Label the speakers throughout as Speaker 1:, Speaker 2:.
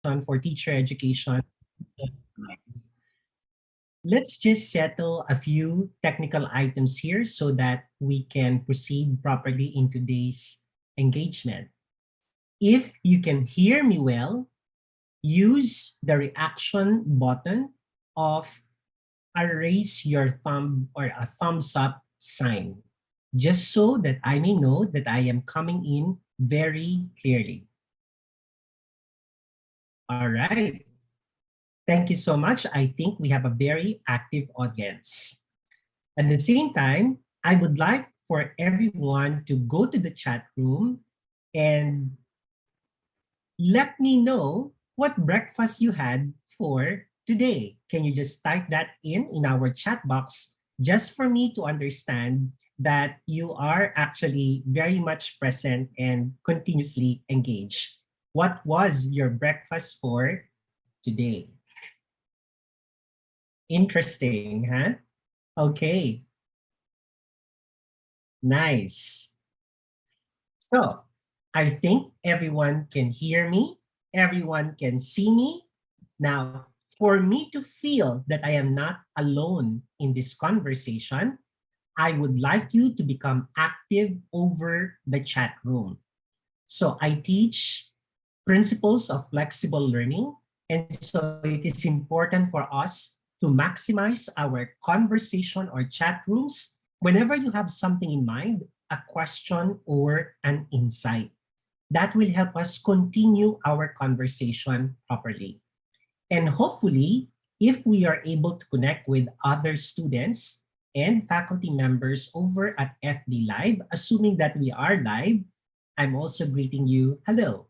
Speaker 1: for teacher education. Let's just settle a few technical items here so that we can proceed properly in today's engagement. If you can hear me well, use the reaction button of a raise your thumb or a thumbs up sign, just so that I may know that I am coming in very clearly. All right. Thank you so much. I think we have a very active audience. At the same time, I would like for everyone to go to the chat room and let me know what breakfast you had for today. Can you just type that in our chat box just for me to understand that you are actually very much present and continuously engaged? What was your breakfast for today? Interesting, huh? Okay, nice. So I think everyone can hear me, everyone can see me. Now, for me to feel that I am not alone in this conversation, I would like you to become active over the chat room. So I teach principles of flexible learning. And so it is important for us to maximize our conversation or chat rooms whenever you have something in mind, a question or an insight. That will help us continue our conversation properly. And hopefully, if we are able to connect with other students and faculty members over at FD Live, assuming that we are live, I'm also greeting you hello.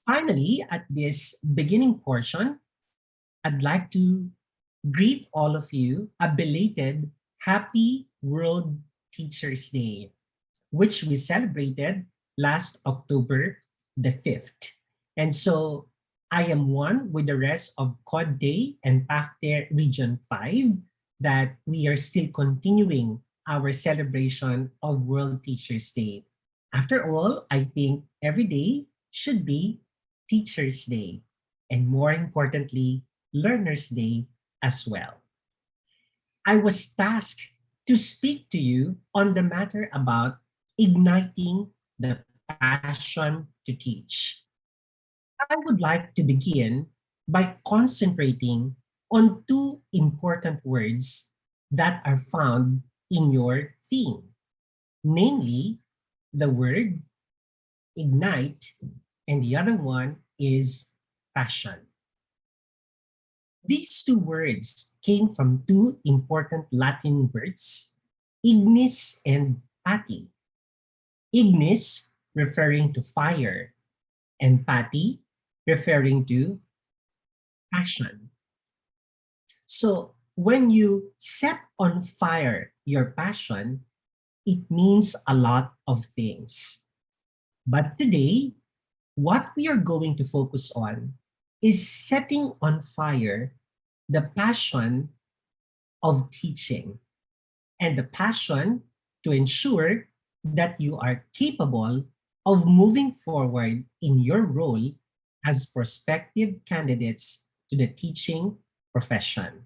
Speaker 1: Finally, at this beginning portion, I'd like to greet all of you a belated Happy World Teachers Day, which we celebrated last October the 5th. And so I am one with the rest of COD Day and PAFTE Region 5 that we are still continuing our celebration of World Teachers Day. After all, I think every day should be Teachers Day, and more importantly, Learners Day as well. I was tasked to speak to you on the matter about igniting the passion to teach. I would like to begin by concentrating on two important words that are found in your theme, namely the word ignite, and the other one is passion. These two words came from two important Latin words, ignis and pati. Ignis referring to fire and pati referring to passion. So when you set on fire your passion, it means a lot of things. But today, what we are going to focus on is setting on fire the passion of teaching and the passion to ensure that you are capable of moving forward in your role as prospective candidates to the teaching profession.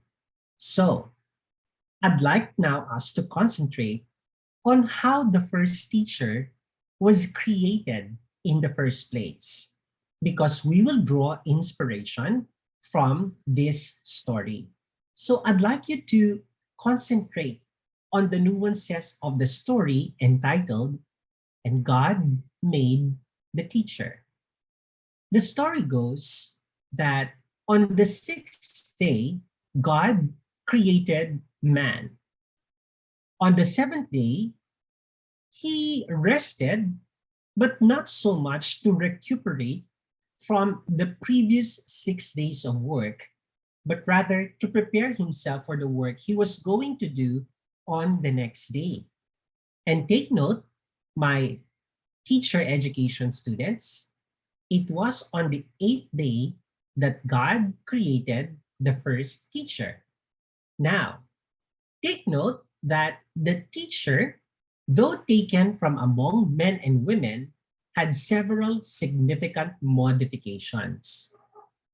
Speaker 1: So, I'd like now us to concentrate on how the first teacher was created in the first place, because we will draw inspiration from this story. So I'd like you to concentrate on the nuances of the story entitled, And God Made the Teacher. The story goes that on the sixth day, God created man. On the seventh day, he rested, but not so much to recuperate from the previous 6 days of work, but rather to prepare himself for the work he was going to do on the next day. And take note, my teacher education students, it was on the eighth day that God created the first teacher. Now, take note that the teacher, though taken from among men and women, had several significant modifications.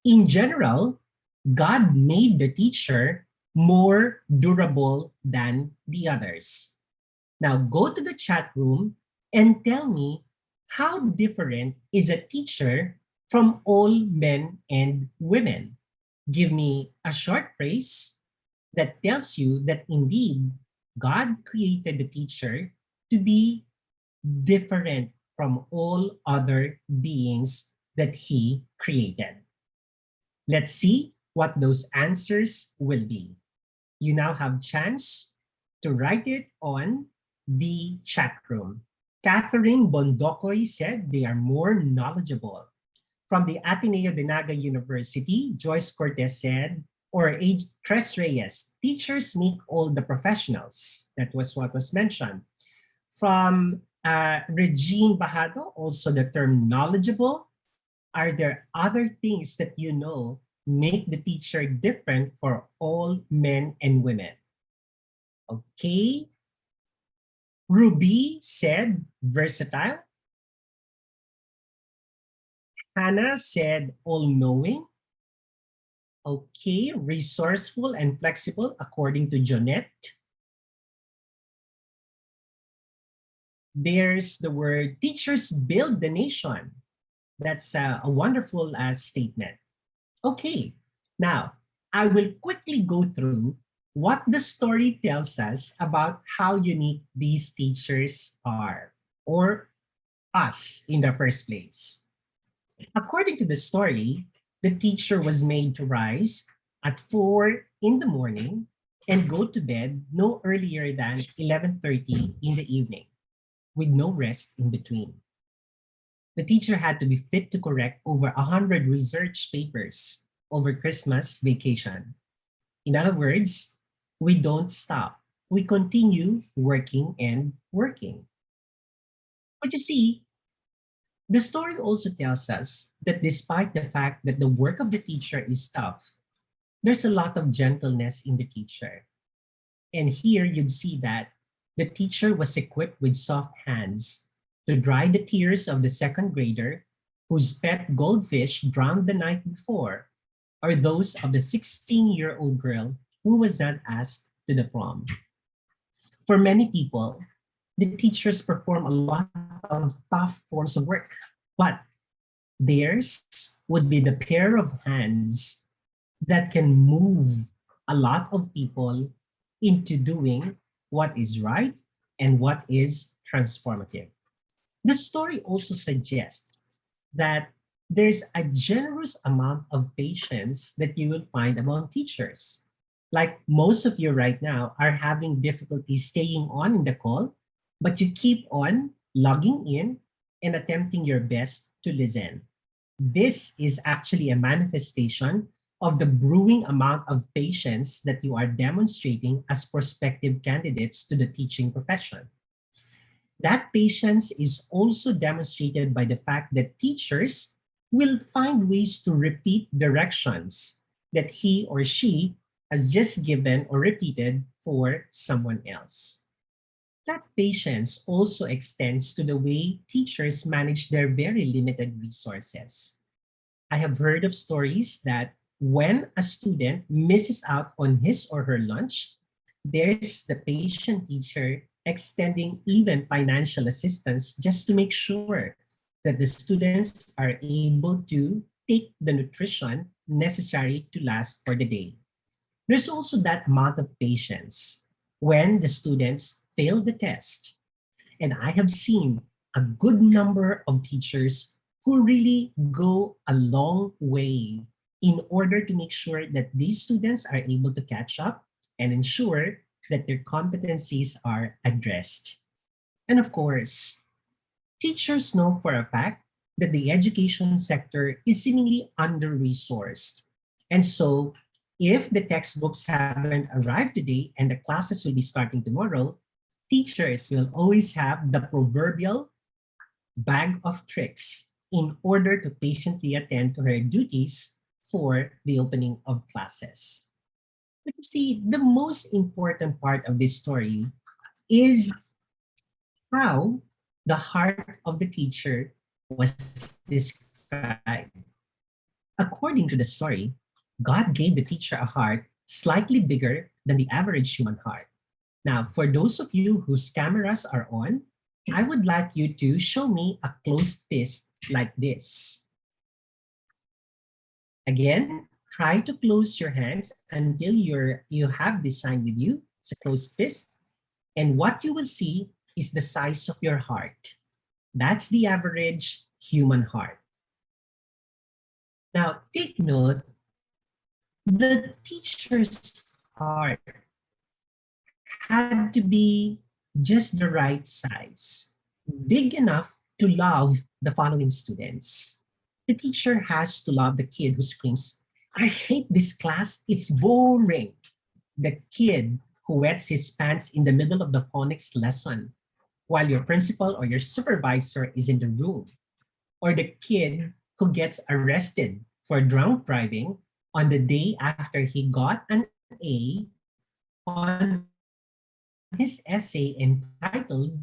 Speaker 1: In general, God made the teacher more durable than the others. Now go to the chat room and tell me how different is a teacher from all men and women. Give me a short phrase that tells you that indeed God created the teacher to be different from all other beings that he created. Let's see what those answers will be. You now have chance to write it on the chat room. Catherine Bondokoy said they are more knowledgeable. From the Ateneo de Naga University, Joyce Cortez said, or Tres Reyes, teachers make all the professionals. That was what was mentioned. From Regine Bajado, also the term knowledgeable. Are there other things that you know make the teacher different for all men and women? Okay. Ruby said versatile. Hannah said all-knowing. Okay, resourceful and flexible according to Jonette. There's the word teachers build the nation. That's a wonderful statement. Okay, now I will quickly go through what the story tells us about how unique these teachers are, or us in the first place. According to the story, the teacher was made to rise at 4 in the morning and go to bed no earlier than 11:30 in the evening, with no rest in between. The teacher had to be fit to correct over 100 research papers over Christmas vacation. In other words, we don't stop. We continue working and working. But you see, the story also tells us that despite the fact that the work of the teacher is tough, there's a lot of gentleness in the teacher. And here you'd see that the teacher was equipped with soft hands to dry the tears of the second grader whose pet goldfish drowned the night before, or those of the 16-year-old girl who was not asked to the prom. For many people, the teachers perform a lot of tough forms of work, but theirs would be the pair of hands that can move a lot of people into doing what is right and what is transformative. The story also suggests that there's a generous amount of patience that you will find among teachers. Like most of you right now are having difficulty staying on in the call, but you keep on logging in and attempting your best to listen. This is actually a manifestation of the brewing amount of patience that you are demonstrating as prospective candidates to the teaching profession. That patience is also demonstrated by the fact that teachers will find ways to repeat directions that he or she has just given or repeated for someone else. That patience also extends to the way teachers manage their very limited resources. I have heard of stories that when a student misses out on his or her lunch, there's the patient teacher extending even financial assistance just to make sure that the students are able to take the nutrition necessary to last for the day. There's also that amount of patience when the students fail the test. And I have seen a good number of teachers who really go a long way in order to make sure that these students are able to catch up and ensure that their competencies are addressed. And of course, teachers know for a fact that the education sector is seemingly under-resourced. And so if the textbooks haven't arrived today and the classes will be starting tomorrow, teachers will always have the proverbial bag of tricks in order to patiently attend to her duties for the opening of classes. But you see, the most important part of this story is how the heart of the teacher was described. According to the story, God gave the teacher a heart slightly bigger than the average human heart. Now, for those of you whose cameras are on, I would like you to show me a closed fist like this. Again, try to close your hands until you have this sign with you. It's a closed fist. And what you will see is the size of your heart. That's the average human heart. Now, take note, the teacher's heart had to be just the right size, big enough to love the following students. The teacher has to love the kid who screams, "I hate this class, it's boring." The kid who wets his pants in the middle of the phonics lesson while your principal or your supervisor is in the room. Or the kid who gets arrested for drunk driving on the day after he got an A on his essay entitled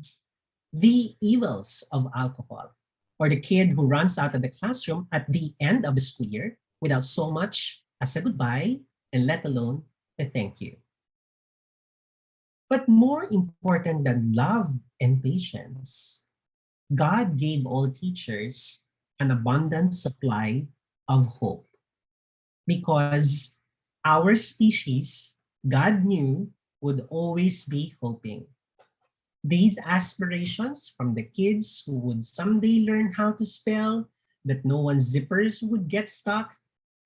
Speaker 1: The Evils of Alcohol. Or the kid who runs out of the classroom at the end of the school year without so much as a goodbye and let alone a thank you. But more important than love and patience, God gave all teachers an abundant supply of hope because our species, God knew, would always be hoping. These aspirations from the kids who would someday learn how to spell, that no one's zippers would get stuck,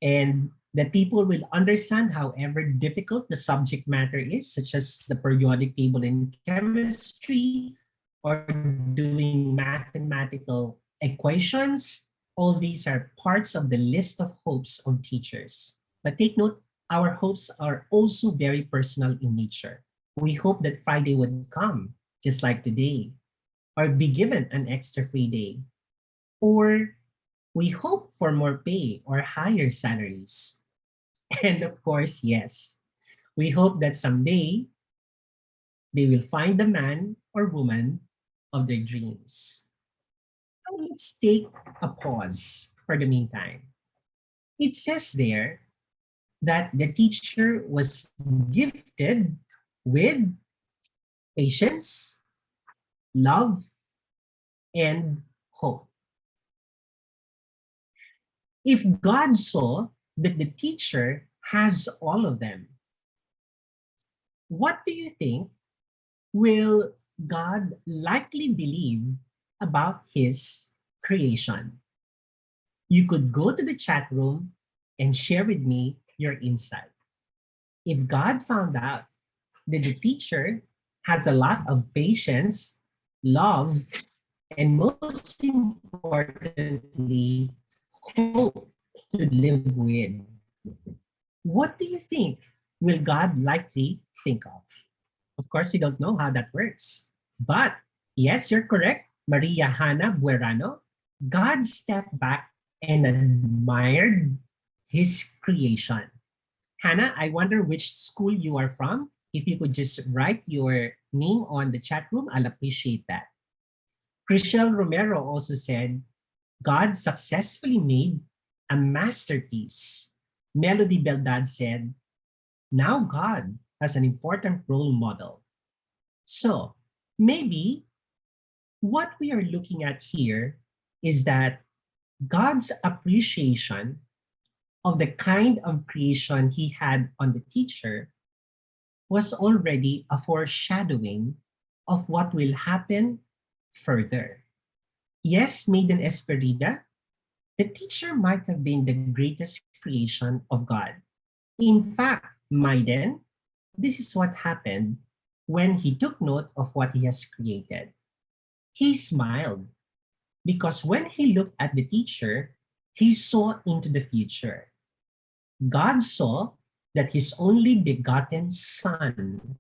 Speaker 1: and that people will understand however difficult the subject matter is, such as the periodic table in chemistry or doing mathematical equations. All these are parts of the list of hopes of teachers. But take note, our hopes are also very personal in nature. We hope that Friday would come, just like today, or be given an extra free day. Or we hope for more pay or higher salaries. And of course, yes, we hope that someday they will find the man or woman of their dreams. Now let's take a pause for the meantime. It says there that the teacher was gifted with patience, love, and hope. If God saw that the teacher has all of them, what do you think will God likely believe about his creation? You could go to the chat room and share with me your insight. If God found out that the teacher has a lot of patience, love, and most importantly, hope to live with, what do you think will God likely think of? Of course, you don't know how that works. But yes, you're correct, Maria Hannah Buerano. God stepped back and admired his creation. Hannah, I wonder which school you are from. If you could just write your name on the chat room, I'll appreciate that. Chriselle Romero also said, God successfully made a masterpiece. Melody Beldad said, now God has an important role model. So maybe what we are looking at here is that God's appreciation of the kind of creation he had on the teacher was already a foreshadowing of what will happen further. Yes, Maiden Esperida, the teacher might have been the greatest creation of God. In fact, Maiden, this is what happened when he took note of what he has created. He smiled because when he looked at the teacher, he saw into the future. God saw that his only begotten son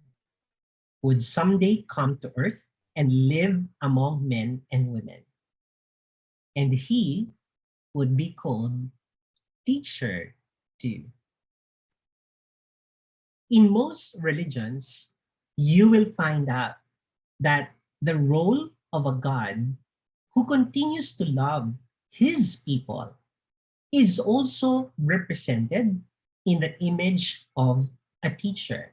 Speaker 1: would someday come to earth and live among men and women. And he would be called teacher too. In most religions, you will find out that the role of a God who continues to love his people is also represented in the image of a teacher.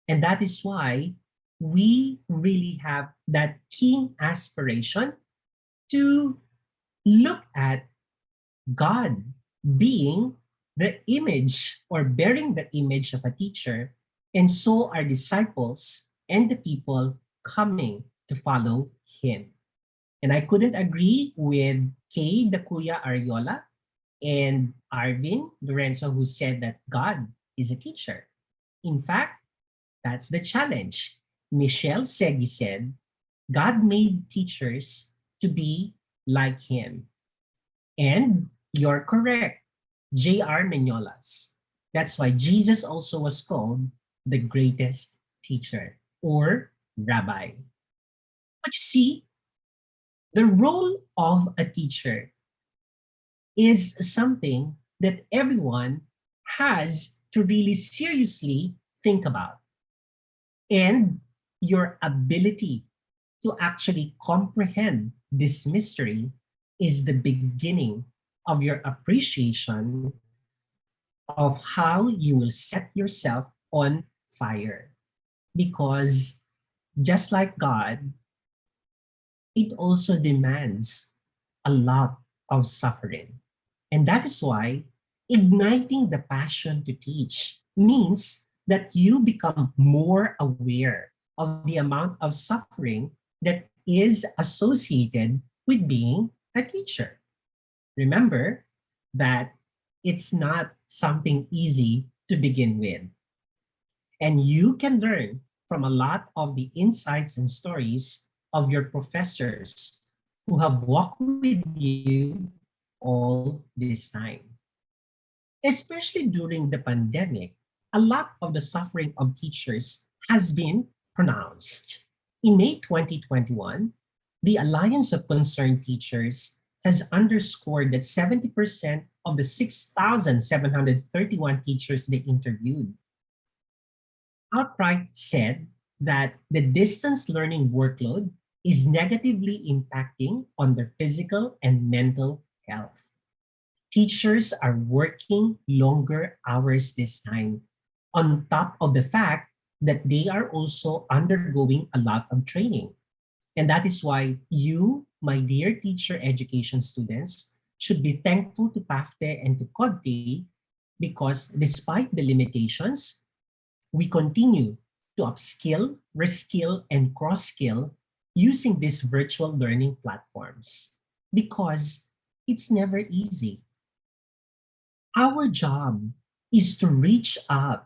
Speaker 1: And that is why we really have that keen aspiration to look at God being the image or bearing the image of a teacher, and so are disciples and the people coming to follow him. And I couldn't agree with Kay Dakuya Ariola and Arvin Lorenzo, who said that God is a teacher. In fact, that's the challenge. Michelle Segi said, God made teachers to be like him. And you're correct, J.R. Mignolas. That's why Jesus also was called the greatest teacher or rabbi. But you see, the role of a teacher is something that everyone has to really seriously think about. And your ability to actually comprehend this mystery is the beginning of your appreciation of how you will set yourself on fire. Because just like God, it also demands a lot of suffering. And that is why igniting the passion to teach means that you become more aware of the amount of suffering that is associated with being a teacher. Remember that it's not something easy to begin with. And you can learn from a lot of the insights and stories of your professors who have walked with you all this time. Especially during the pandemic, a lot of the suffering of teachers has been pronounced. In May 2021, the Alliance of Concerned Teachers has underscored that 70% of the 6,731 teachers they interviewed outright said that the distance learning workload is negatively impacting on their physical and mental health. Teachers are working longer hours this time, on top of the fact that they are also undergoing a lot of training. And that is why you, my dear teacher education students, should be thankful to PAFTE and to CODTE because despite the limitations, we continue to upskill, reskill, and cross-skill using these virtual learning platforms because it's never easy. Our job is to reach out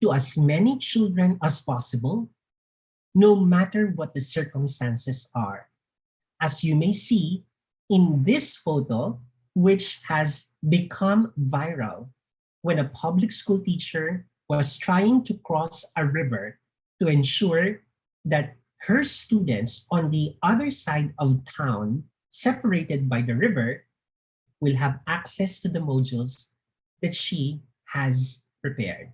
Speaker 1: to as many children as possible, no matter what the circumstances are. As you may see in this photo, which has become viral when a public school teacher was trying to cross a river to ensure that her students on the other side of town, separated by the river, will have access to the modules that she has prepared.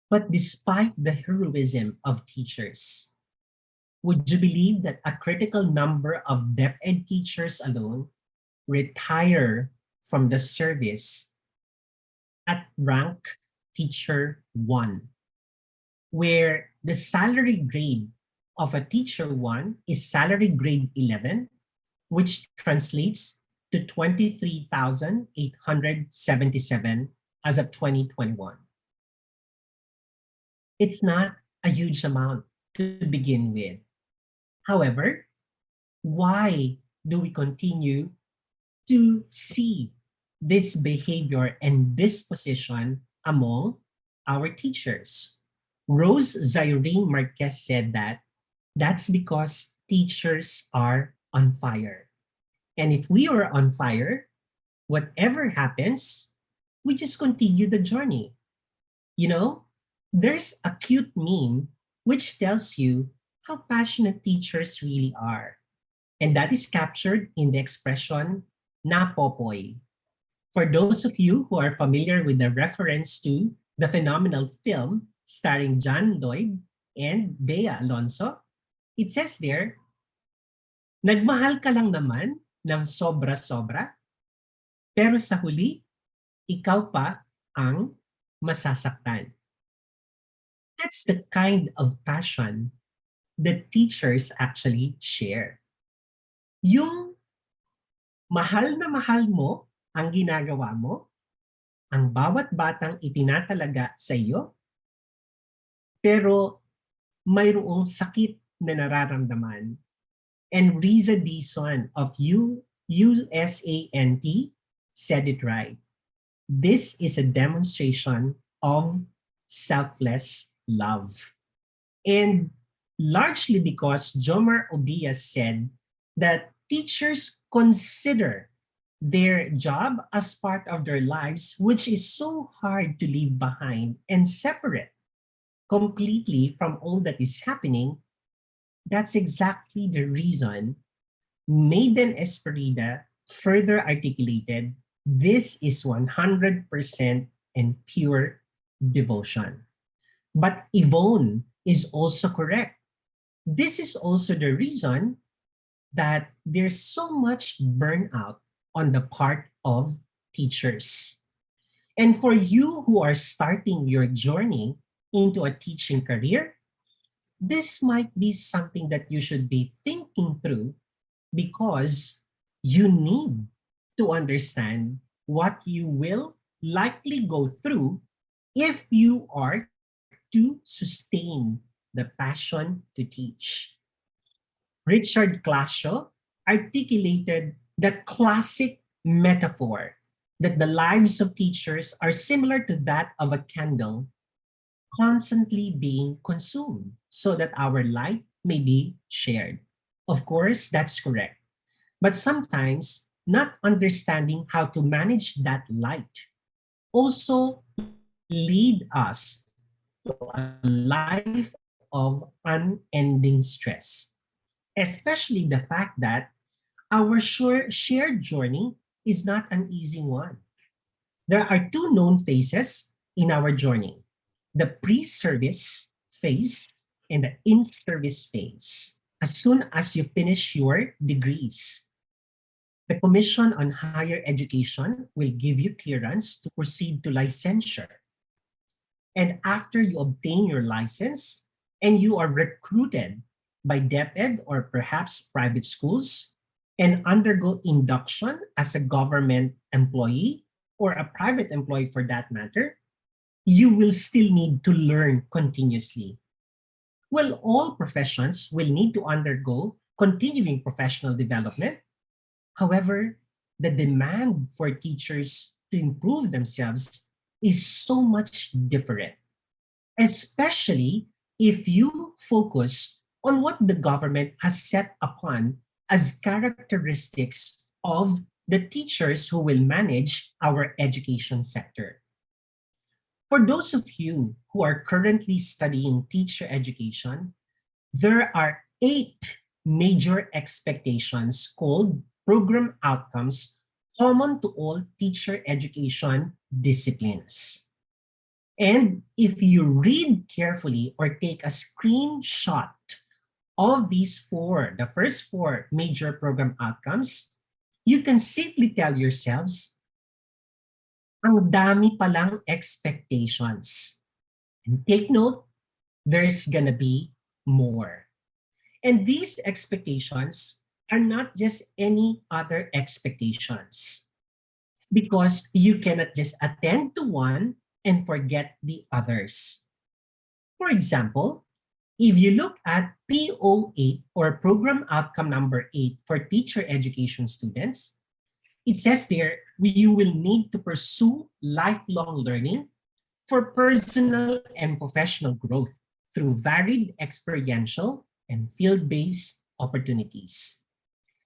Speaker 1: But despite the heroism of teachers, would you believe that a critical number of DepEd teachers alone retire from the service at rank teacher 1, where the salary grade of a teacher 1 is salary grade 11, which translates to 23,877 as of 2021. It's not a huge amount to begin with. However, why do we continue to see this behavior and disposition among our teachers? Rose Zyrene Marquez said that that's because teachers are on fire. And if we are on fire, whatever happens, we just continue the journey. You know, there's a cute meme which tells you how passionate teachers really are. And that is captured in the expression na popoy. For those of you who are familiar with the reference to the phenomenal film starring John Lloyd and Bea Alonso, it says there, Nagmahal ka lang naman ng sobra-sobra, pero sa huli, ikaw pa ang masasaktan. That's the kind of passion that teachers actually share. Yung mahal na mahal mo ang ginagawa mo, ang bawat batang itinatalaga sa iyo, pero mayroong sakit na nararamdaman. And Riza Dison of USANT said it right. This is a demonstration of selfless love. And largely because Jomar Obias said that teachers consider their job as part of their lives, which is so hard to leave behind and separate completely from all that is happening. That's exactly the reason Maiden Esperida further articulated this is 100% and pure devotion. But Yvonne is also correct. This is also the reason that there's so much burnout on the part of teachers. And for you who are starting your journey into a teaching career, this might be something that you should be thinking through because you need to understand what you will likely go through if you are to sustain the passion to teach. Richard Clasho articulated the classic metaphor that the lives of teachers are similar to that of a candle constantly being consumed so that our light may be shared. Of course, that's correct. But sometimes not understanding how to manage that light also lead us to a life of unending stress, especially the fact that our shared journey is not an easy one. There are two known phases in our journey: the pre service phase and the in service phase. As soon as you finish your degrees, the Commission on Higher Education will give you clearance to proceed to licensure. And after you obtain your license and you are recruited by DepEd or perhaps private schools and undergo induction as a government employee or a private employee for that matter, you will still need to learn continuously. Well, all professions will need to undergo continuing professional development. However, the demand for teachers to improve themselves is so much different, especially if you focus on what the government has set upon as characteristics of the teachers who will manage our education sector. For those of you who are currently studying teacher education, there are 8 major expectations called program outcomes common to all teacher education disciplines. And if you read carefully or take a screenshot of the first 4 major program outcomes, you can simply tell yourselves, ang dami palang expectations. And take note, there's gonna be more. And these expectations are not just any other expectations because you cannot just attend to one and forget the others. For example, if you look at PO8 or program outcome number 8 for teacher education students, it says there you will need to pursue lifelong learning for personal and professional growth through varied experiential and field-based opportunities.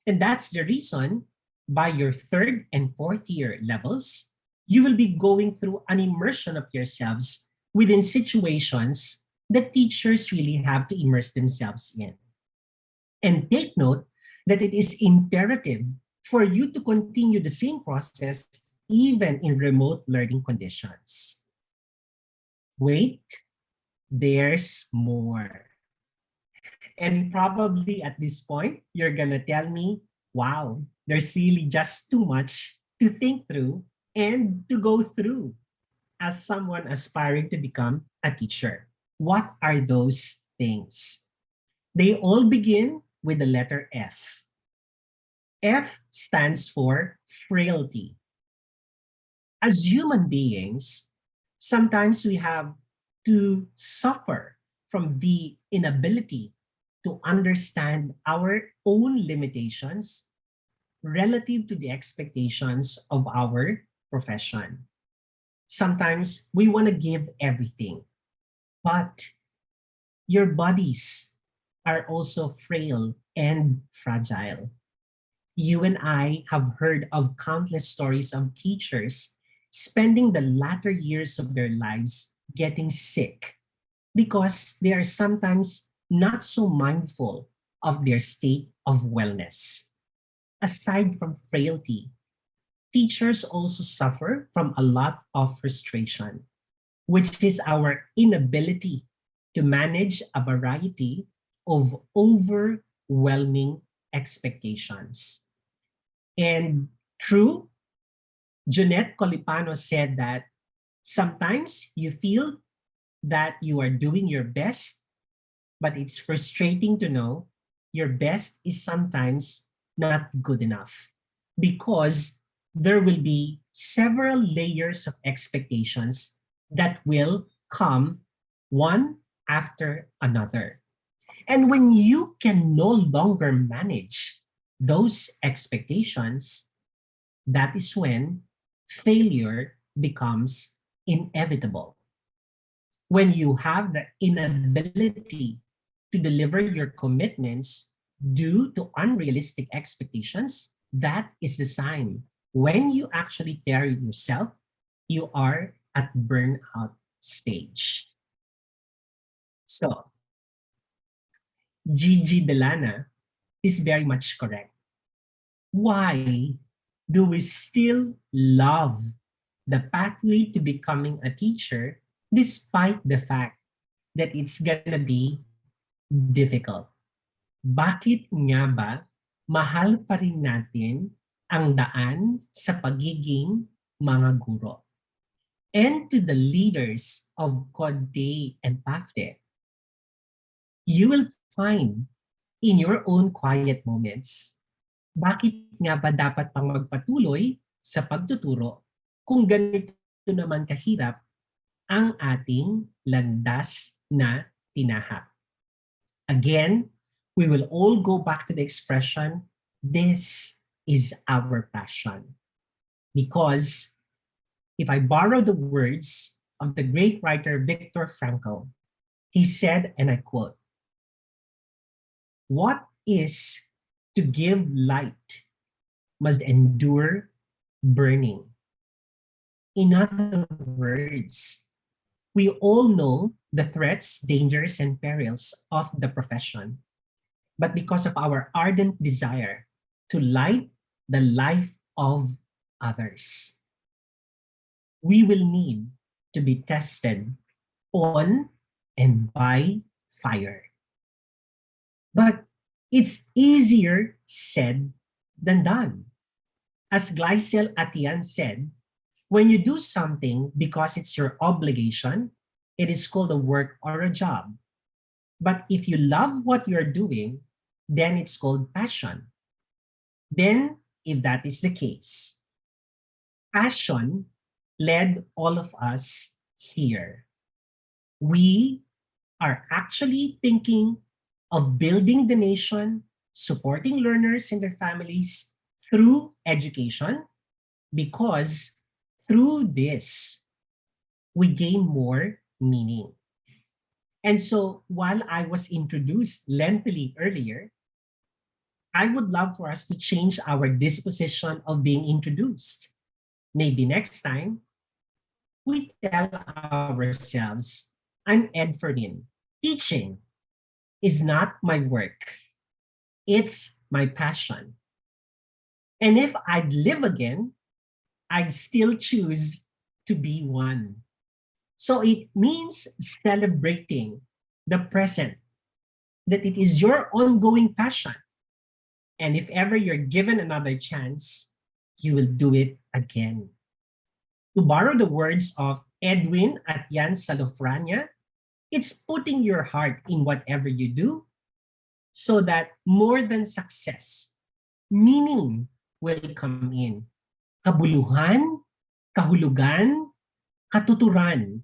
Speaker 1: And that's the reason by your 3rd and 4th year levels, you will be going through an immersion of yourselves within situations that teachers really have to immerse themselves in. And take note that it is imperative for you to continue the same process even in remote learning conditions. Wait, there's more. And probably at this point, you're going to tell me, wow, there's really just too much to think through and to go through as someone aspiring to become a teacher. What are those things? They all begin with the letter F. F stands for frailty. As human beings, sometimes we have to suffer from the inability to understand our own limitations relative to the expectations of our profession. Sometimes we want to give everything, but your bodies are also frail and fragile. You and I have heard of countless stories of teachers spending the latter years of their lives getting sick because they are sometimes not so mindful of their state of wellness. Aside from frailty, teachers also suffer from a lot of frustration, which is our inability to manage a variety of overwhelming expectations. And true, Jeanette Colipano said that sometimes you feel that you are doing your best, but it's frustrating to know your best is sometimes not good enough because there will be several layers of expectations that will come one after another. And when you can no longer manage those expectations, that is when failure becomes inevitable. When you have the inability to deliver your commitments due to unrealistic expectations, that is the sign when you actually tell yourself you are at burnout stage. So, Gigi Delana is very much correct. Why do we still love the pathway to becoming a teacher despite the fact that it's gonna be difficult? Bakit nga ba mahal pa rin natin ang daan sa pagiging mga guro? And to the leaders of CODE and PAFTE, you will find in your own quiet moments, bakit nga ba dapat pang magpatuloy sa pagtuturo kung ganito naman kahirap ang ating landas na tinahak? Again, we will all go back to the expression, this is our passion. Because if I borrow the words of the great writer Viktor Frankl, he said, and I quote, what is to give light must endure burning. In other words, we all know the threats, dangers, and perils of the profession. But because of our ardent desire to light the life of others, we will need to be tested on and by fire. But it's easier said than done. As Glycel Atian said, when you do something because it's your obligation, it is called a work or a job. But if you love what you're doing, then it's called passion. Then, if that is the case, passion led all of us here. We are actually thinking of building the nation, supporting learners and their families through education, because through this, we gain more meaning. And so while I was introduced lengthily earlier, I would love for us to change our disposition of being introduced. Maybe next time, we tell ourselves, I'm Ed Fermin. Teaching is not my work, it's my passion. And if I'd live again, I'd still choose to be one. So it means celebrating the present that it is your ongoing passion. And if ever you're given another chance, you will do it again. To borrow the words of Edwin at Yan Salofrania, it's putting your heart in whatever you do so that more than success, meaning will come in. Kabuluhan, kahulugan, katuturan.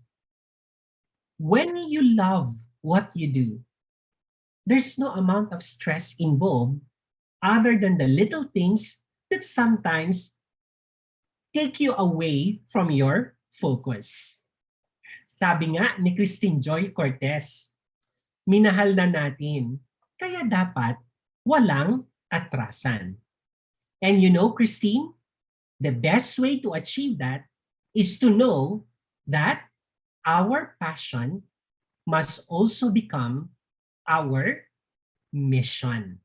Speaker 1: When you love what you do, there's no amount of stress involved other than the little things that sometimes take you away from your focus. Sabi nga ni Christine Joy Cortez, minahal na natin, kaya dapat walang atrasan. And you know, Christine, the best way to achieve that is to know that our passion must also become our mission.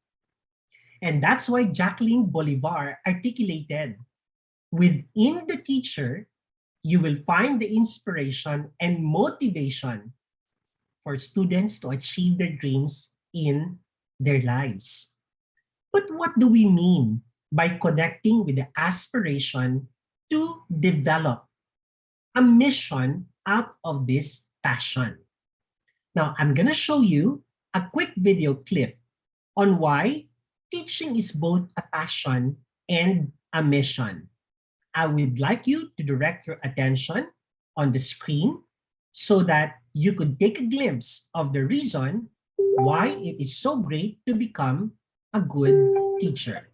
Speaker 1: And that's why Jacqueline Bolivar articulated, within the teacher, you will find the inspiration and motivation for students to achieve their dreams in their lives. But what do we mean by connecting with the aspiration to develop a mission out of this passion? Now, I'm going to show you a quick video clip on why teaching is both a passion and a mission. I would like you to direct your attention on the screen so that you could take a glimpse of the reason why it is so great to become a good teacher.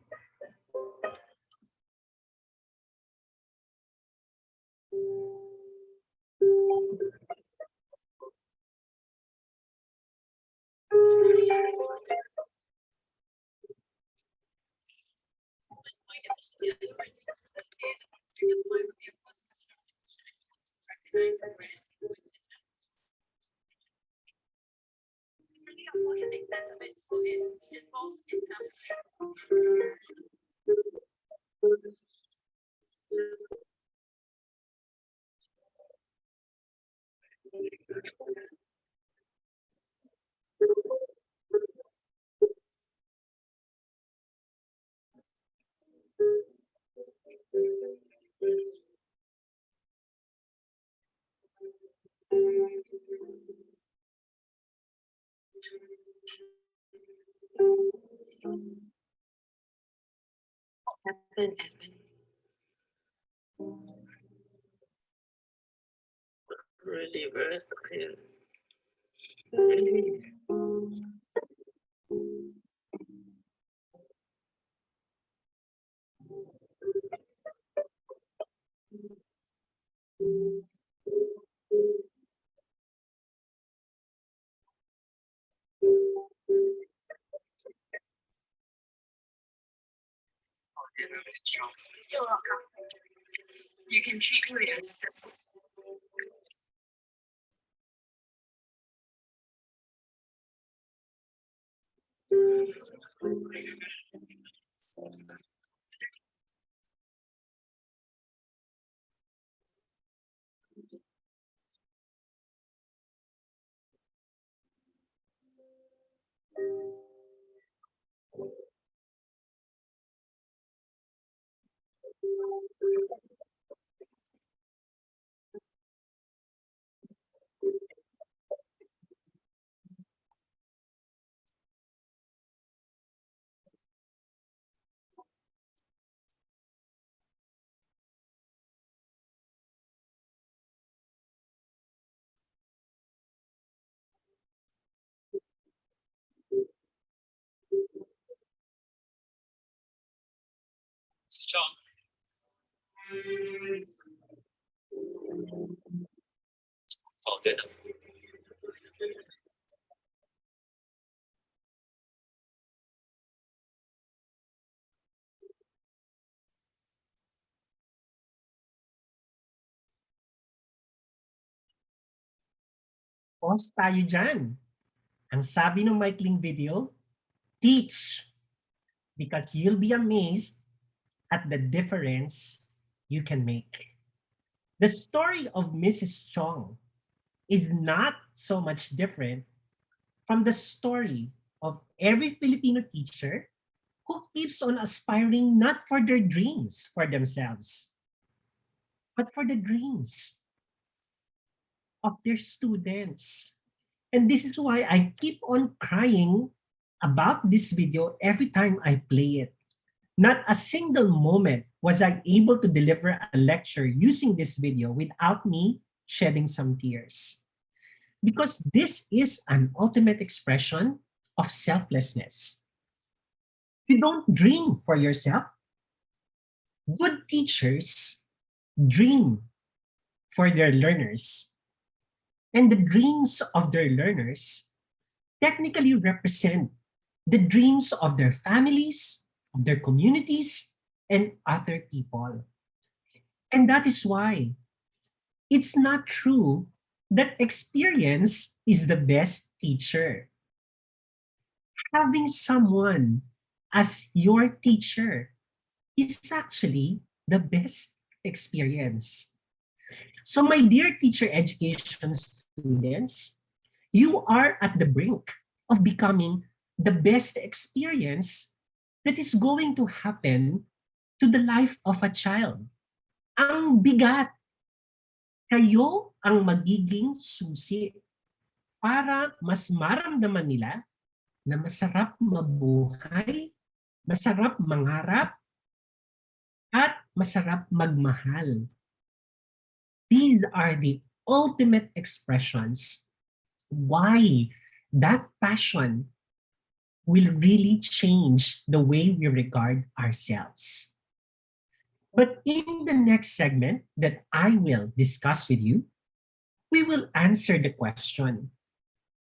Speaker 2: You're welcome. You can treat food as a strong founded.
Speaker 1: Pause tayo dyan. Ang sabi ng maikling video, teach because you'll be amazed at the difference you can make. The story of Mrs. Chong is not so much different from the story every Filipino teacher who keeps on aspiring not for their dreams for themselves, but for the dreams of their students. And this is why I keep on crying about this video every time I play it. Not a single moment was I able to deliver a lecture using this video without me shedding some tears. Because this is an ultimate expression of selflessness. You don't dream for yourself. Good teachers dream for their learners. And the dreams of their learners technically represent the dreams of their families, of their communities, and other people. And that is why it's not true that experience is the best teacher. Having someone as your teacher is actually the best experience. So, my dear teacher education students, you are at the brink of becoming the best experience that is going to happen to the life of a child. Ang bigat, kayo ang magiging susi para mas maramdaman nila na masarap mabuhay, masarap mangarap, at masarap magmahal. These are the ultimate expressions why that passion will really change the way we regard ourselves. But in the next segment that I will discuss with you, we will answer the question,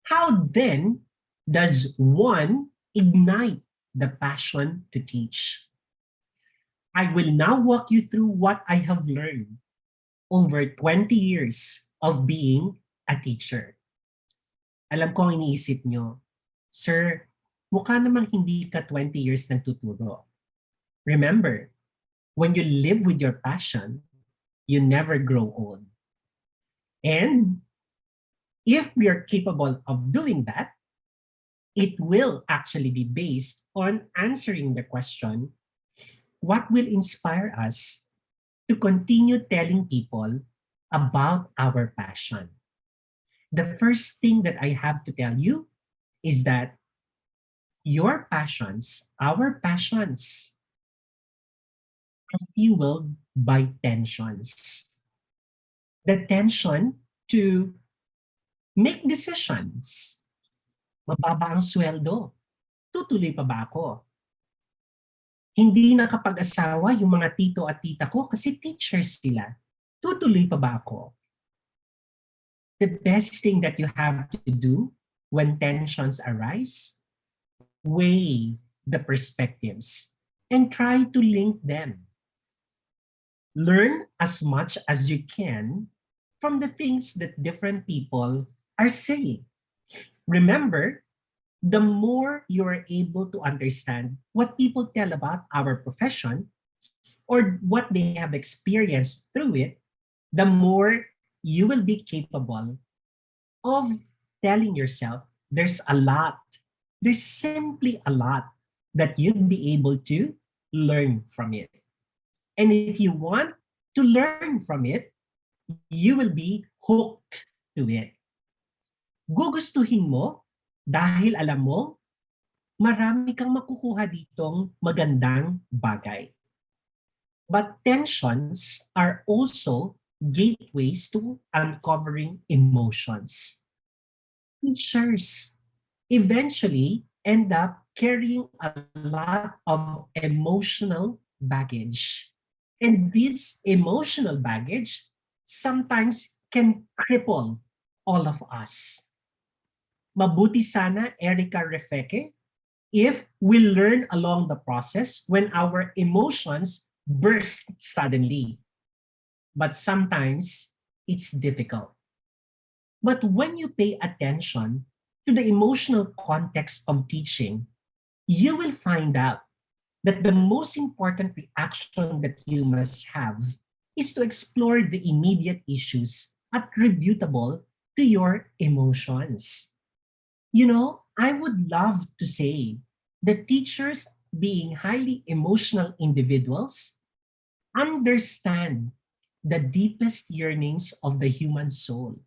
Speaker 1: how then does one ignite the passion to teach? I will now walk you through what I have learned over 20 years of being a teacher. Alam ko ang iniisip nyo, Sir, mukha namang hindi ka 20 years nagtuturo. Remember, when you live with your passion, you never grow old. And if we are capable of doing that, it will actually be based on answering the question, what will inspire us to continue telling people about our passion? The first thing that I have to tell you is that your passions, our passions, are fueled by tensions. The tension to make decisions. Mababa ang sweldo. Tutuloy pa ba ako? Hindi nakapag-asawa yung mga tito at tita ko kasi teachers sila. Tutuloy pa ba ako? The best thing that you have to do when tensions arise, weigh the perspectives and try to link them. Learn as much as you can from the things that different people are saying. Remember, the more you are able to understand what people tell about our profession or what they have experienced through it, the more you will be capable of telling yourself there's simply a lot that you'd be able to learn from it. And if you want to learn from it, you will be hooked to it. Gugustuhin mo dahil alam mo, marami kang makukuha ditong magandang bagay. But tensions are also gateways to uncovering emotions. Teachers eventually end up carrying a lot of emotional baggage. And this emotional baggage sometimes can cripple all of us. Mabuti sana, Erica Refeke, if we learn along the process when our emotions burst suddenly. But sometimes it's difficult. But when you pay attention to the emotional context of teaching, you will find out that the most important reaction that you must have is to explore the immediate issues attributable to your emotions. You know, I would love to say that teachers, being highly emotional individuals, understand the deepest yearnings of the human soul.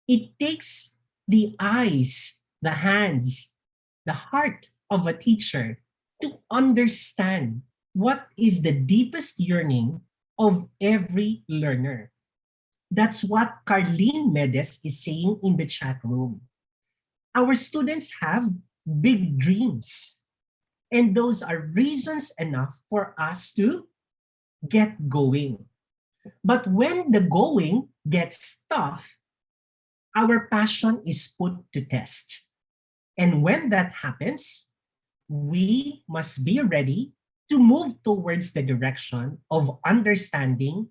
Speaker 1: It takes the eyes, the hands, the heart of a teacher to understand what is the deepest yearning of every learner. That's what Carlene Medes is saying in the chat room. Our students have big dreams, and those are reasons enough for us to get going. But when the going gets tough, our passion is put to test. And when that happens, we must be ready to move towards the direction of understanding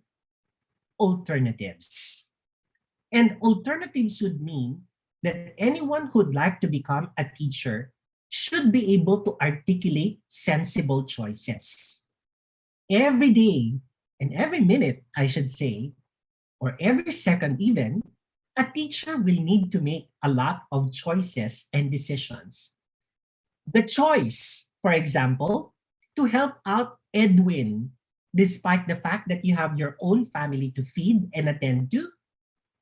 Speaker 1: alternatives. And alternatives would mean that anyone who'd like to become a teacher should be able to articulate sensible choices. Every day and every minute, I should say, or every second even, a teacher will need to make a lot of choices and decisions. The choice, for example, to help out Edwin, despite the fact that you have your own family to feed and attend to,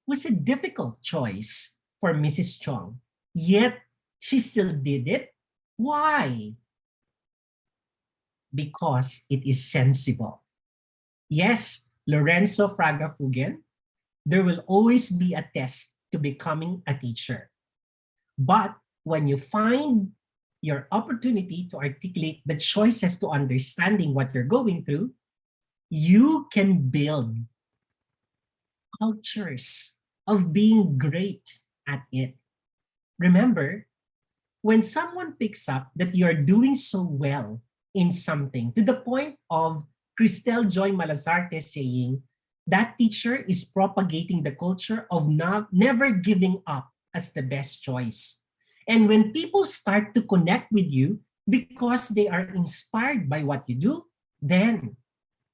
Speaker 1: was a difficult choice for Mrs. Chong. Yet, she still did it. Why? Because it is sensible. Yes, Lorenzo Fragafugen, there will always be a test to becoming a teacher. But when you find your opportunity to articulate the choices to understanding what you're going through, you can build cultures of being great at it. Remember, when someone picks up that you're doing so well in something to the point of Cristel Joy Malazarte saying that teacher is propagating the culture of never giving up as the best choice. And when people start to connect with you because they are inspired by what you do, then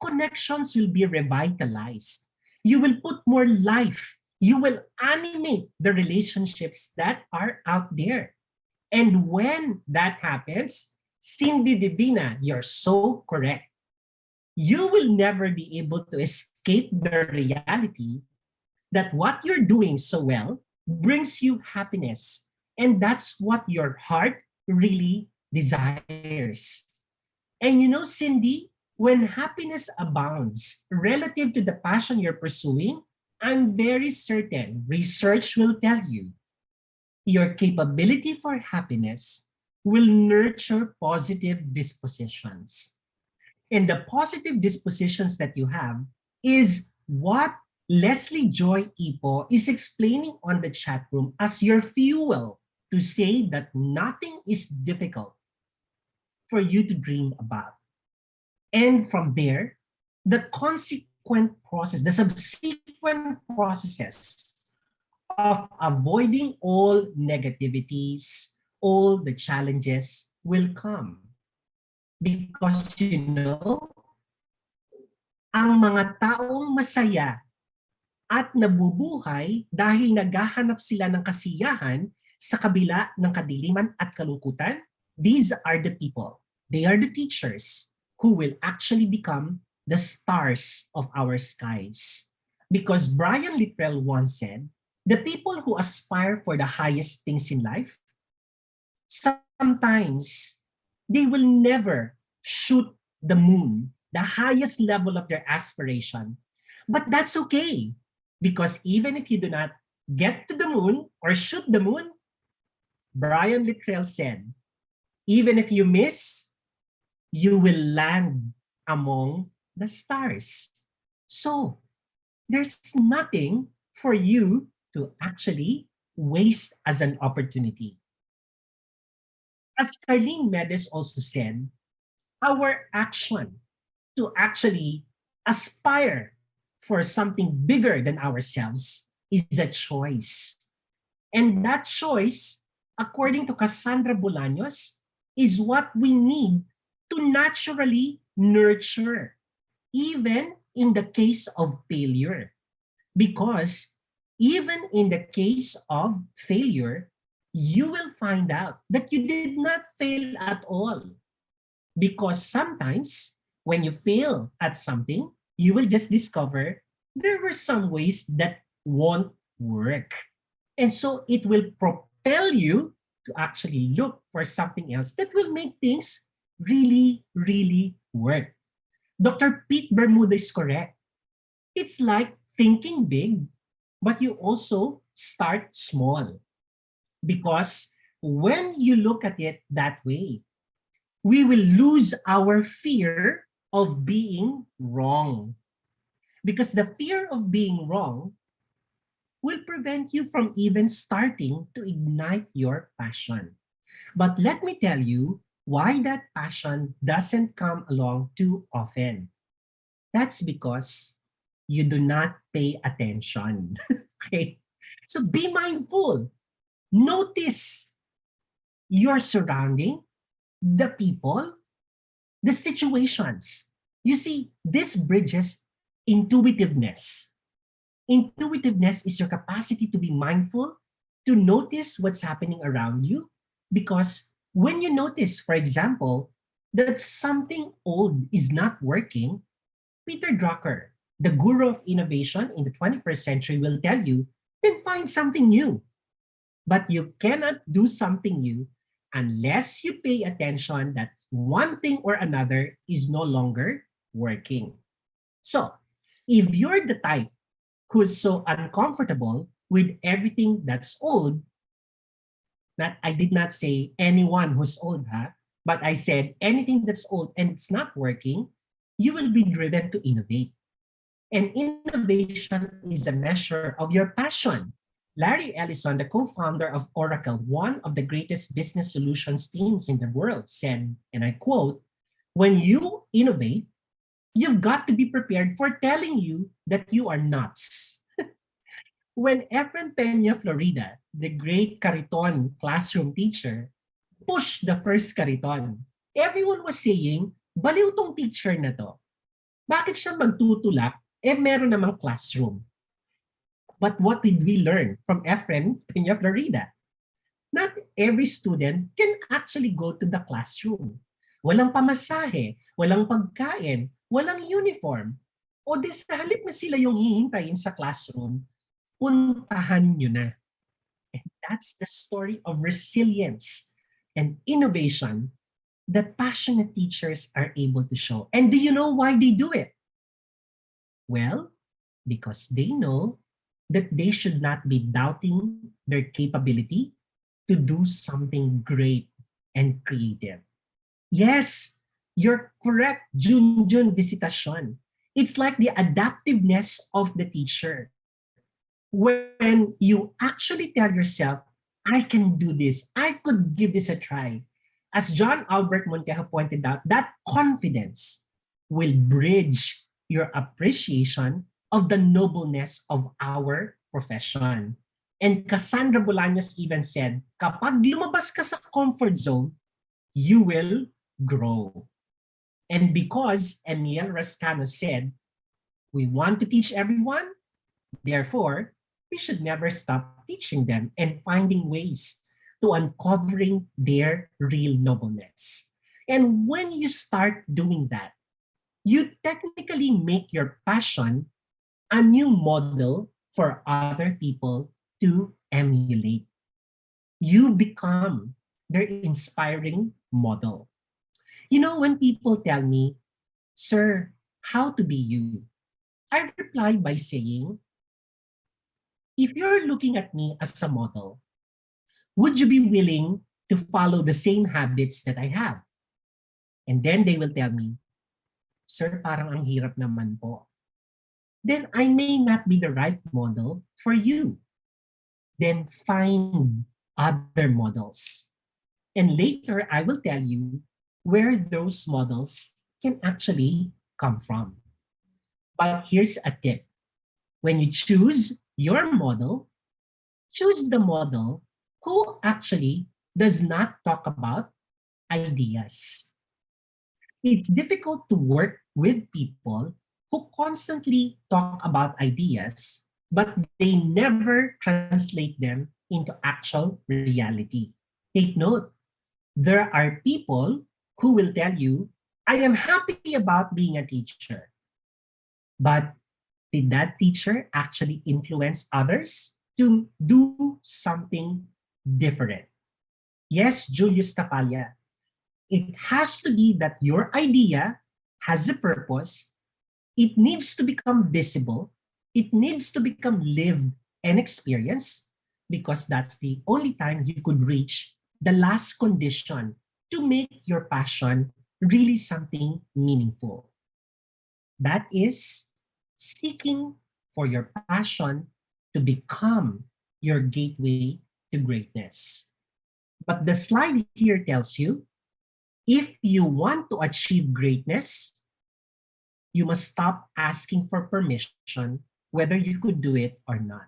Speaker 1: connections will be revitalized. You will put more life. You will animate the relationships that are out there. And when that happens, Cindy Divina, you're so correct. You will never be able to escape the reality that what you're doing so well brings you happiness. And that's what your heart really desires. And you know, Cindy, when happiness abounds relative to the passion you're pursuing, I'm very certain research will tell you your capability for happiness will nurture positive dispositions. And the positive dispositions that you have is what Leslie Joy Ipo is explaining on the chat room as your fuel to say that nothing is difficult for you to dream about. And from there, the consequent process, the subsequent processes of avoiding all negativities, all the challenges will come. Because you know, ang mga taong masaya at nabubuhay dahil naghahanap sila ng kasiyahan sa kabila ng kadiliman at kalungkutan, these are the people. They are the teachers who will actually become the stars of our skies. Because Brian Littrell once said, the people who aspire for the highest things in life, sometimes they will never shoot the moon, the highest level of their aspiration. But that's okay, because even if you do not get to the moon or shoot the moon, Brian Littrell said, even if you miss, you will land among the stars. So there's nothing for you to actually waste as an opportunity. As Carlene Medes also said, our action to actually aspire for something bigger than ourselves is a choice. And that choice, according to Cassandra Bolaños, is what we need to naturally nurture, even in the case of failure. Because even in the case of failure, you will find out that you did not fail at all. Because sometimes when you fail at something, you will just discover there were some ways that won't work. And so it will propel you to actually look for something else that will make things really, really work. Dr. Pete Bermuda is correct. It's like thinking big, but you also start small. Because when you look at it that way, we will lose our fear of being wrong. Because the fear of being wrong will prevent you from even starting to ignite your passion. But let me tell you why that passion doesn't come along too often. That's because you do not pay attention. Okay? So be mindful. Notice your surrounding, the people, the situations. You see, this bridges intuitiveness. Intuitiveness is your capacity to be mindful, to notice what's happening around you. Because when you notice, for example, that something old is not working, Peter Drucker, the guru of innovation in the 21st century, will tell you, then find something new. But you cannot do something new unless you pay attention that one thing or another is no longer working. So, if you're the type who's so uncomfortable with everything that's old, not I did not say anyone who's old, huh? But I said anything that's old and it's not working, you will be driven to innovate. And innovation is a measure of your passion. Larry Ellison, the co-founder of Oracle, one of the greatest business solutions teams in the world, said, and I quote, when you innovate, you've got to be prepared for telling you that you are nuts. When Efren Peña Florida, the great Cariton classroom teacher, pushed the first Cariton, everyone was saying, baliw tong teacher na to. Bakit siya magtutulak? Meron namang classroom. But what did we learn from Efren Peña Florida? Not every student can actually go to the classroom. Walang pamasahe, walang pagkain, walang uniform. O di sa halip na sila yung hihintayin sa classroom, puntahan nyo na. And that's the story of resilience and innovation that passionate teachers are able to show. And do you know why they do it? Well, because they know that they should not be doubting their capability to do something great and creative. Yes, you're correct, Junjun Visitation. It's like the adaptiveness of the teacher. When you actually tell yourself, I can do this, I could give this a try. As John Albert Montejo pointed out, that confidence will bridge your appreciation of the nobleness of our profession. And Cassandra Bolaños even said, kapag lumabas ka sa comfort zone, you will grow. And because Emil Rascano said, we want to teach everyone, therefore, we should never stop teaching them and finding ways to uncovering their real nobleness. And when you start doing that, you technically make your passion a new model for other people to emulate. You become their inspiring model. You know, when people tell me, sir, how to be you? I reply by saying, if you're looking at me as a model, would you be willing to follow the same habits that I have? And then they will tell me, sir, parang ang hirap naman po. Then I may not be the right model for you. Then find other models. And later I will tell you where those models can actually come from. But here's a tip. When you choose your model, choose the model who actually does not talk about ideas. It's difficult to work with people who constantly talk about ideas, but they never translate them into actual reality. Take note, there are people who will tell you, I am happy about being a teacher. But did that teacher actually influence others to do something different? Yes, Julius Tapaya, it has to be that your idea has a purpose. It needs to become visible. It needs to become lived and experienced because that's the only time you could reach the last condition to make your passion really something meaningful. That is seeking for your passion to become your gateway to greatness. But the slide here tells you if you want to achieve greatness, you must stop asking for permission whether you could do it or not.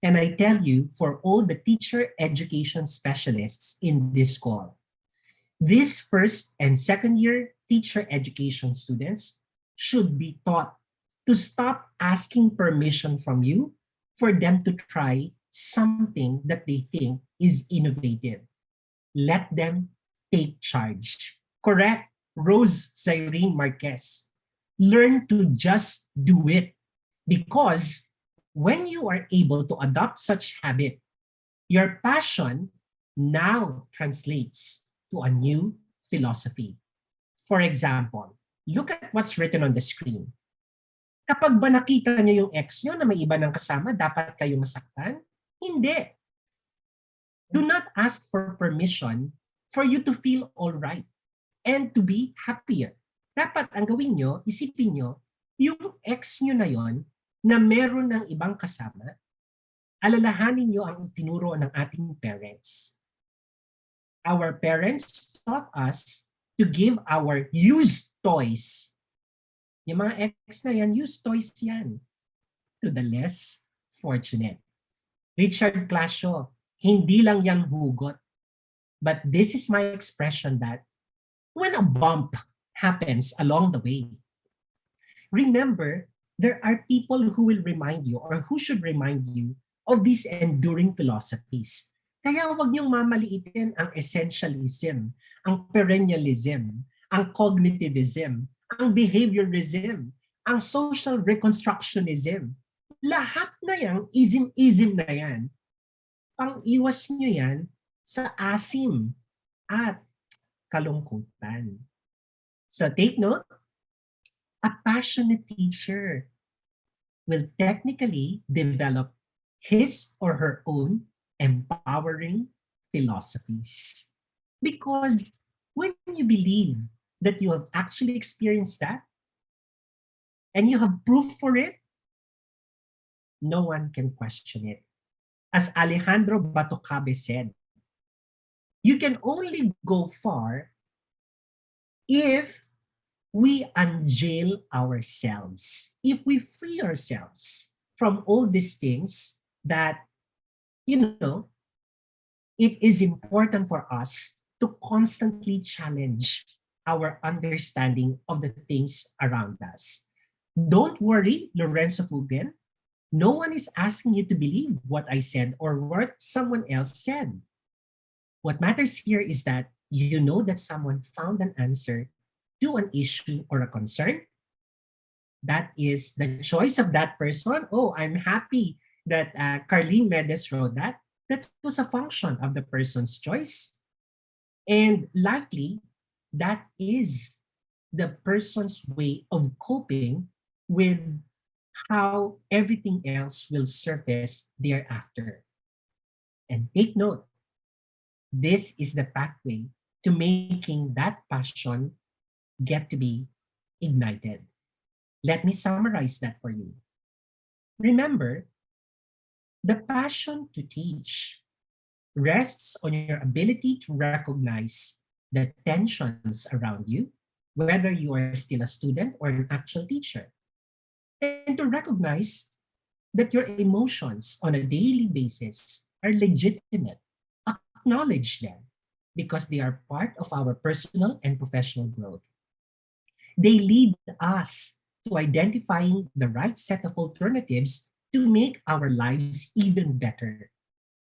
Speaker 1: And I tell you, for all the teacher education specialists in this call, these first and second year teacher education students should be taught to stop asking permission from you for them to try something that they think is innovative. Let them take charge. Correct, Rose Cyrene Marquez. Learn to just do it because when you are able to adopt such habit, your passion now translates to a new philosophy. For example, look at what's written on the screen. Kapag ba nakita niyo yung ex niyo na may iba ng kasama, dapat kayo masaktan? Hindi. Do not ask for permission for you to feel all right and to be happier. Dapat ang gawin nyo, isipin nyo, yung ex nyo na yon na meron ng ibang kasama, alalahanin nyo ang itinuro ng ating parents. Our parents taught us to give our used toys. Yung mga ex na yan, used toys yan to the less fortunate. Richard Clasio, hindi lang yan hugot. But this is my expression that when a bump happens along the way, remember, there are people who will remind you or who should remind you of these enduring philosophies. Kaya huwag niyong mamaliitin ang essentialism, ang perennialism, ang cognitivism, ang behaviorism, ang social reconstructionism. Lahat na yang ism-ism na yan, pang-iwas niyo yan sa asim at kalungkutan. So take note, a passionate teacher will technically develop his or her own empowering philosophies. Because when you believe that you have actually experienced that and you have proof for it, no one can question it. As Alejandro Batocabe said, you can only go far if we unjail ourselves, if we free ourselves from all these things that, it is important for us to constantly challenge our understanding of the things around us. Don't worry, Lorenzo Fugen. No one is asking you to believe what I said or what someone else said. What matters here is that you know that someone found an answer to an issue or a concern. That is the choice of that person. Oh, I'm happy that Carlene Medes wrote that. That was a function of the person's choice. And likely, that is the person's way of coping with how everything else will surface thereafter. And take note, this is the pathway to making that passion get to be ignited. Let me summarize that for you. Remember, the passion to teach rests on your ability to recognize the tensions around you, whether you are still a student or an actual teacher, and to recognize that your emotions on a daily basis are legitimate. Acknowledge them because they are part of our personal and professional growth. They lead us to identifying the right set of alternatives to make our lives even better.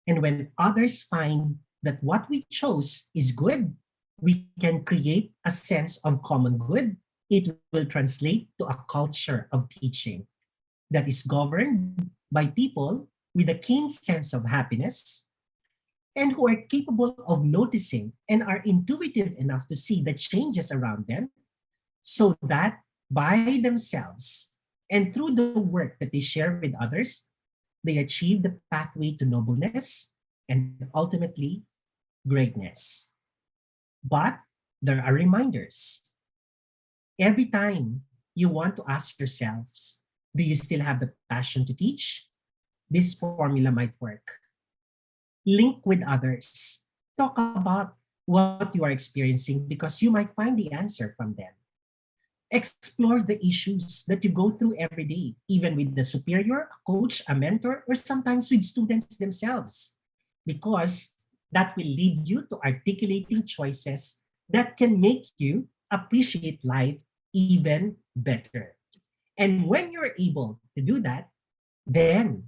Speaker 1: And when others find that what we chose is good, we can create a sense of common good. It will translate to a culture of teaching that is governed by people with a keen sense of happiness and who are capable of noticing and are intuitive enough to see the changes around them so that by themselves and through the work that they share with others, they achieve the pathway to nobleness and ultimately greatness. But there are reminders. Every time you want to ask yourselves, do you still have the passion to teach? This formula might work. Link with others. Talk about what you are experiencing because you might find the answer from them. Explore the issues that you go through every day, even with the superior, a coach, a mentor, or sometimes with students themselves, because that will lead you to articulating choices that can make you appreciate life even better. And when you're able to do that, then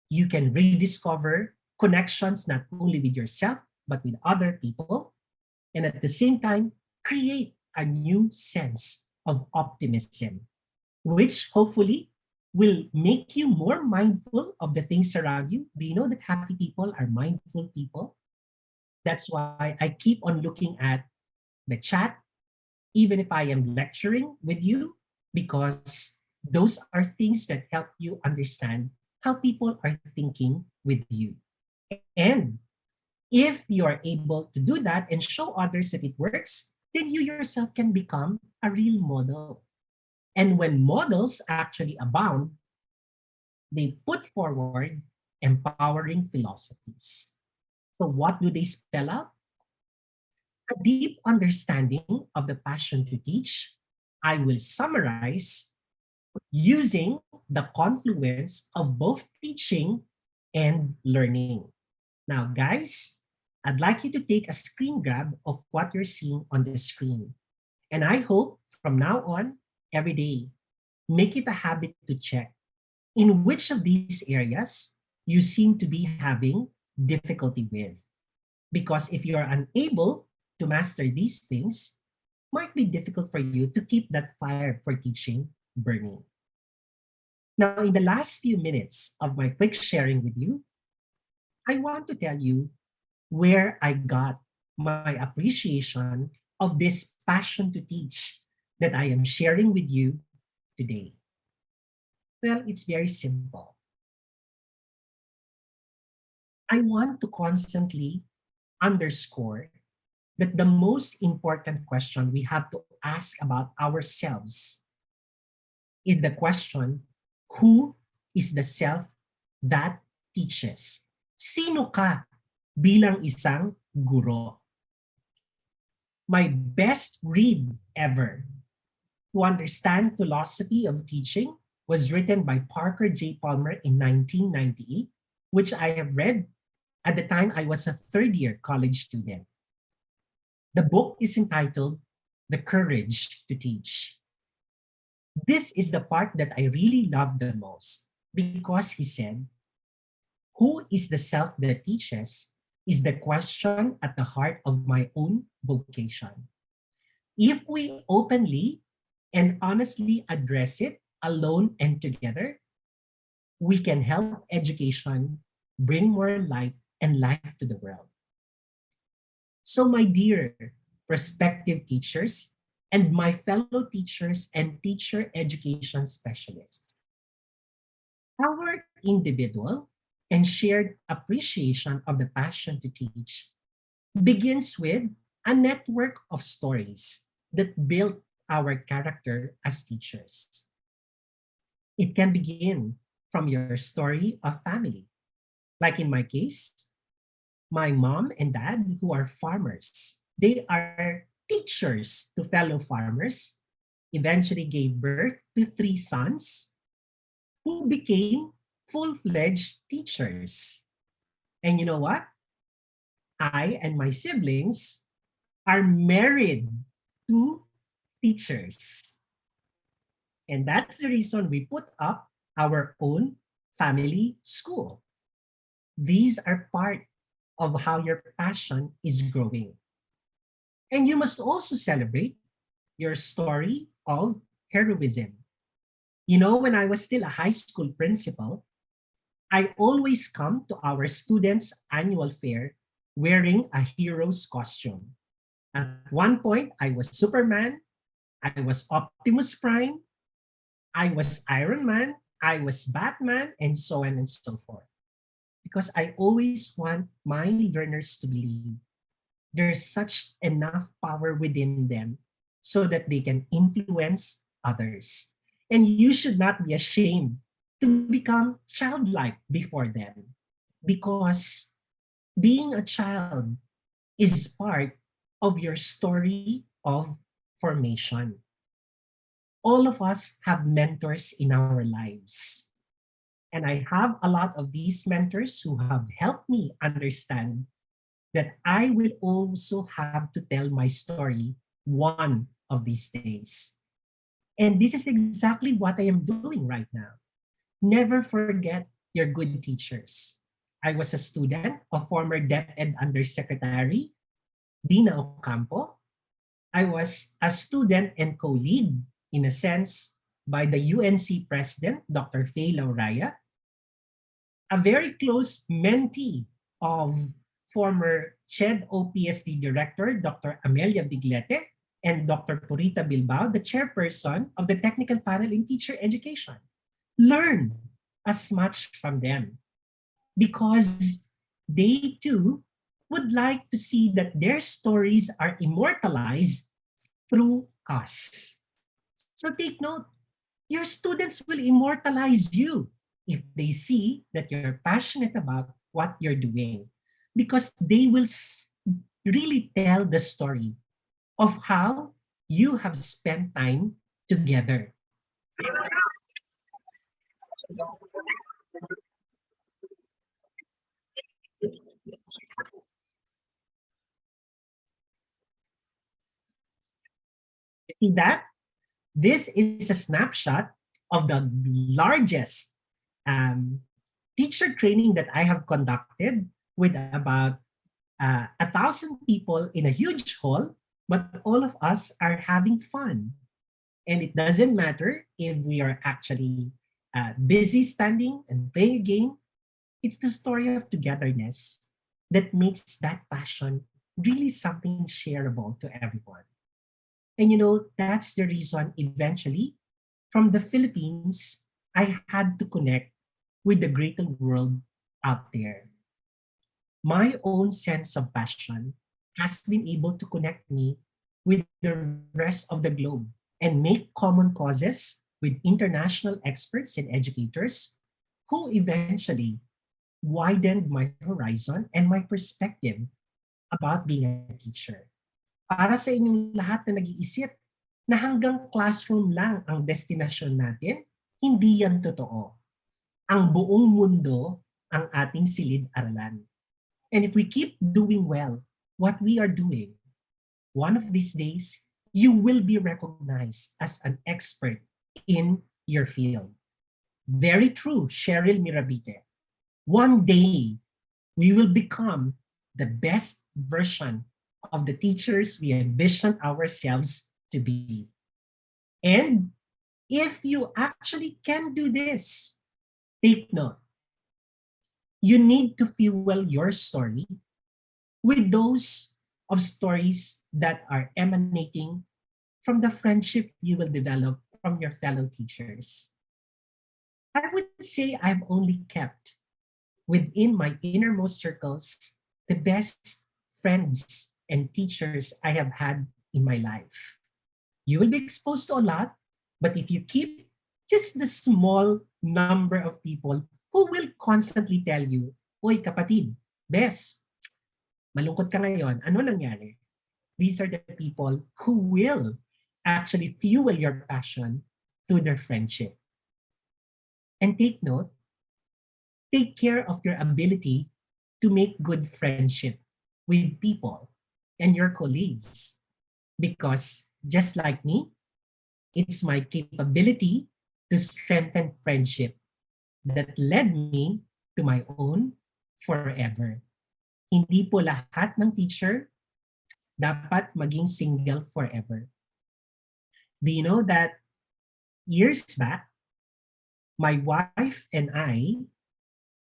Speaker 1: you can rediscover connections not only with yourself, but with other people, and at the same time, create a new sense of optimism, which hopefully will make you more mindful of the things around you. Do you know that happy people are mindful people? That's why I keep on looking at the chat, even if I am lecturing with you, because those are things that help you understand how people are thinking with you. And if you are able to do that and show others that it works, then you yourself can become a real model. And when models actually abound, they put forward empowering philosophies. So, what do they spell out? A deep understanding of the passion to teach. I will summarize using the confluence of both teaching and learning. Now, guys, I'd like you to take a screen grab of what you're seeing on the screen. And I hope from now on, every day, make it a habit to check in which of these areas you seem to be having difficulty with. Because if you're unable to master these things, might be difficult for you to keep that fire for teaching burning. Now, in the last few minutes of my quick sharing with you, I want to tell you where I got my appreciation of this passion to teach that I am sharing with you today. Well, it's very simple. I want to constantly underscore that the most important question we have to ask about ourselves is the question, who is the self that teaches? Sino ka bilang isang guro? My best read ever to understand philosophy of teaching was written by Parker J. Palmer in 1998, which I have read at the time I was a third year college student. The book is entitled The Courage to Teach. This is the part that I really love the most because he said, who is the self that teaches is the question at the heart of my own vocation. If we openly and honestly address it alone and together, we can help education bring more light and life to the world. So, my dear prospective teachers and my fellow teachers and teacher education specialists, our individual and shared appreciation of the passion to teach begins with a network of stories that built our character as teachers. It can begin from your story of family. Like in my case, my mom and dad, who are farmers, they are teachers to fellow farmers, eventually gave birth to three sons who became full-fledged teachers. And you know what? I and my siblings are married to teachers. And that's the reason we put up our own family school. These are part of how your passion is growing. And you must also celebrate your story of heroism. You know, when I was still a high school principal, I always come to our students' annual fair wearing a hero's costume. At one point, I was Superman, I was Optimus Prime, I was Iron Man, I was Batman, and so on and so forth. Because I always want my learners to believe there's such enough power within them so that they can influence others. And you should not be ashamed to become childlike before them because being a child is part of your story of formation. All of us have mentors in our lives. And I have a lot of these mentors who have helped me understand that I will also have to tell my story one of these days. And this is exactly what I am doing right now. Never forget your good teachers. I was a student of former DepEd Undersecretary Dina Ocampo. I was a student and co-lead, in a sense, by the UNC president, Dr. Faye Lauraya, a very close mentee of former CHED OPSD Director, Dr. Amelia Biglete, and Dr. Purita Bilbao, the chairperson of the Technical Panel in Teacher Education. Learn as much from them because they too would like to see that their stories are immortalized through us. So take note, your students will immortalize you if they see that you're passionate about what you're doing because they will really tell the story of how you have spent time together. See that? This is a snapshot of the largest teacher training that I have conducted with about 1,000 people in a huge hall, but all of us are having fun. And it doesn't matter if we are actually busy standing and playing a game. It's the story of togetherness that makes that passion really something shareable to everyone. And you know, that's the reason eventually from the Philippines, I had to connect with the greater world out there. My own sense of passion has been able to connect me with the rest of the globe and make common causes with international experts and educators who eventually widened my horizon and my perspective about being a teacher. Para sa inyong lahat na nag-iisip na hanggang classroom lang ang destinasyon natin, hindi yan totoo. Ang buong mundo ang ating silid-aralan. And if we keep doing well what we are doing, one of these days, you will be recognized as an expert in your field. Very true, Cheryl Mirabite. One day, we will become the best version of the teachers we envision ourselves to be. And if you actually can do this, take note. You need to fuel your story with those of stories that are emanating from the friendship you will develop from your fellow teachers. I would say I've only kept within my innermost circles the best friends and teachers I have had in my life. You will be exposed to a lot, but if you keep just the small number of people who will constantly tell you, Oy kapatid, Bes, malungkot ka ngayon, ano nangyari? These are the people who will actually fuel your passion through their friendship. And take note, take care of your ability to make good friendship with people and your colleagues. Because just like me, it's my capability to strengthen friendship that led me to my own forever. Hindi po lahat ng teacher dapat maging single forever. Do you know that years back, my wife and I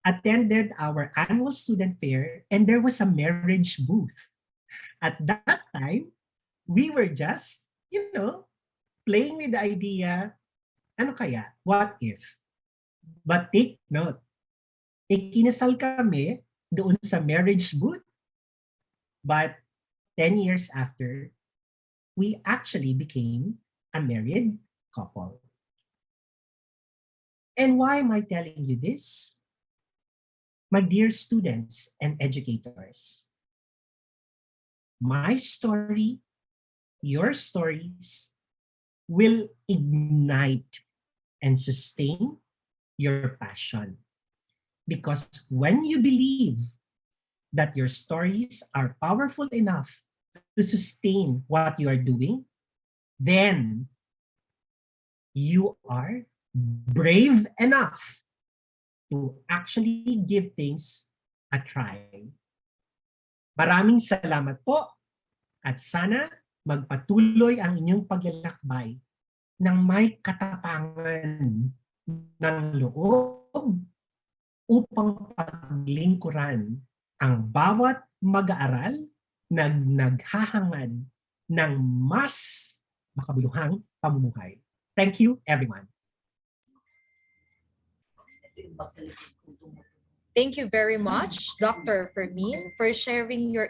Speaker 1: attended our annual student fair and there was a marriage booth. At that time, we were just, playing with the idea, ano kaya? What if? But take note, ikinasal kami doon sa marriage booth, but 10 years after, we actually became a married couple. And why am I telling you this? My dear students and educators, my story, your stories will ignite and sustain your passion. Because when you believe that your stories are powerful enough to sustain what you are doing, then you are brave enough to actually give things a try. Maraming salamat po at sana magpatuloy ang inyong paglalakbay ng may katapangan ng loob upang paglingkuran ang bawat mag-aaral na naghahangad ng mas makabuluhang pamumuhay. Thank you, everyone.
Speaker 3: Thank you very much, Dr. Fermin, for sharing your